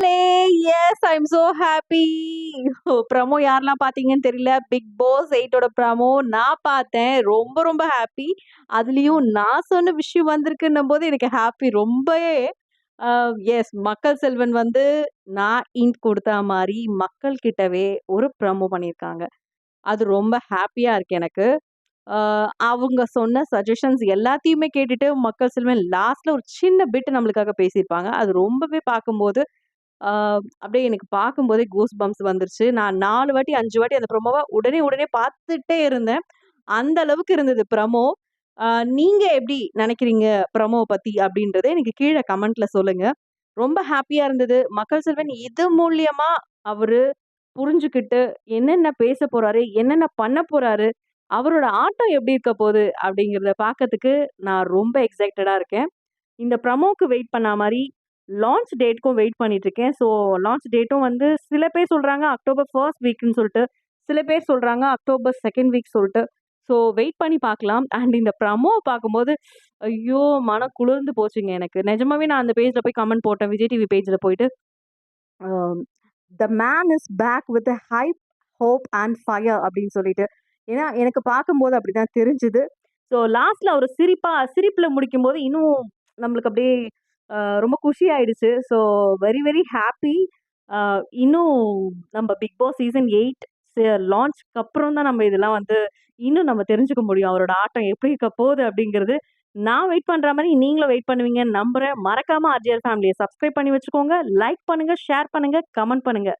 Yes I'm so happy. Promo யாரெல்லாம் பார்த்தீங்கன்னு தெரியல. பிக் பாஸ் 8ஓட ப்ரமோ நான் பார்த்தேன். ரொம்ப ரொம்ப ஹாப்பி. அதுலயும் நான் சொன்ன விஷயம் வந்திருக்குன்னும்போது எனக்கு ஹாப்பி ரொம்பவே. அ எஸ் மக்கள் செல்வன் வந்து நான் இன்ட் குடுத்தா மாரி மக்கள் கிட்டவே ஒரு ப்ரமோ பண்ணியிருக்காங்க. அது ரொம்ப ஹாப்பியா இருக்கு எனக்கு. அ அவங்க சொன்ன சஜஷன்ஸ் எல்லாத்தையுமே கேட்டுட்டு மக்கள் செல்வன் லாஸ்ட்ல ஒரு சின்ன பிட் நம்மளுக்காக பேசியிருப்பாங்க. அது ரொம்பவே பார்க்கும்போது ஆ அப்படியே எனக்கு பார்க்கும்போதே கூஸ் பம்ப்ஸ் வந்துருச்சு. நான் 4 வாட்டி, 5 வாட்டி அந்த ப்ரோமோவ உடனே, உடனே பார்த்துட்டே இருந்தேன். அந்த அளவுக்கு இருந்தது ப்ரமோ. ஆ நீங்க எப்படி நினைக்கிறீங்க ப்ரமோவ பத்தி அப்படின்றத எனக்கு கீழ கமெண்ட்ல சொல்லுங்க. ரொம்ப ஹாப்பியா இருந்தது. மக்கள் செல்வன் இது மூலியமா அவரு புரிஞ்சுகிட்டு என்னென்ன பேச போறாரு, என்னென்ன பண்ண போறாரு, அவரோட ஆட்டம் எப்படி இருக்க போது அப்படிங்கிறத பார்க்கறதுக்கு நான் ரொம்ப எக்ஸைட்டடா இருக்கேன். இந்த ப்ரமோக்கு வெயிட் பண்ணா மாரி, லான்ச் டேட்க்கும் வெயிட் பண்ணிட்டு இருக்கேன். ஸோ லான்ச் டேட்டும் வந்து சில பேர் சொல்றாங்க அக்டோபர் 1 வீக்ன்னு சொல்ட்டு. சில பேர் சொல்றாங்க அக்டோபர் 2 வீக் சொல்ட்டு. ஸோ வெயிட் பண்ணி பார்க்கலாம். அண்ட் இந்த ப்ரமோவ பார்க்கும்போது, ஐயோ! மனம் குளிர்ந்து போச்சுங்க எனக்கு. நிஜமாவே நான் அந்த பேஜ்ல போய் கமெண்ட் போட்டேன். விஜய் டிவி பேஜ்ல போயிட்டு, அ "the man is back with hype, hope and fire" அப்படின்னு சொல்லிட்டு. ஏன்னா எனக்கு பார்க்கும்போது அப்படிதான் தெரிஞ்சுது. ஸோ லாஸ்ட்ல அவரு சிரிப்புல முடிக்கும்போது இன்னும் நம்மளுக்கு அப்படியே ரொம்ப குஷி ஆயிடுச்சு. So very very happy. அ இன்னும் நம்ம பிக் பாஸ் சீசன் 8 லான்ச்க்கு அப்புறம் தான் நம்ம இதெல்லாம் வந்து இன்னும் நம்ம தெரிஞ்சுக்க முடியும். அவரோட ஆட்டம் எப்படி இருக்க போகுது அப்படிங்கிறது. நான் வெயிட் பண்ற மாரி நீங்களும் வெயிட் பண்ணுவீங்கன்னு நம்புறேன். மறக்காம ஆர்ஜிஆர் ஃபேமிலிய சப்ஸ்கிரைப் பண்ணி வச்சுக்கோங்க. லைக் பண்ணுங்க, ஷேர் பண்ணுங்க, கமெண்ட் பண்ணுங்க.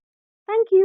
Thank you.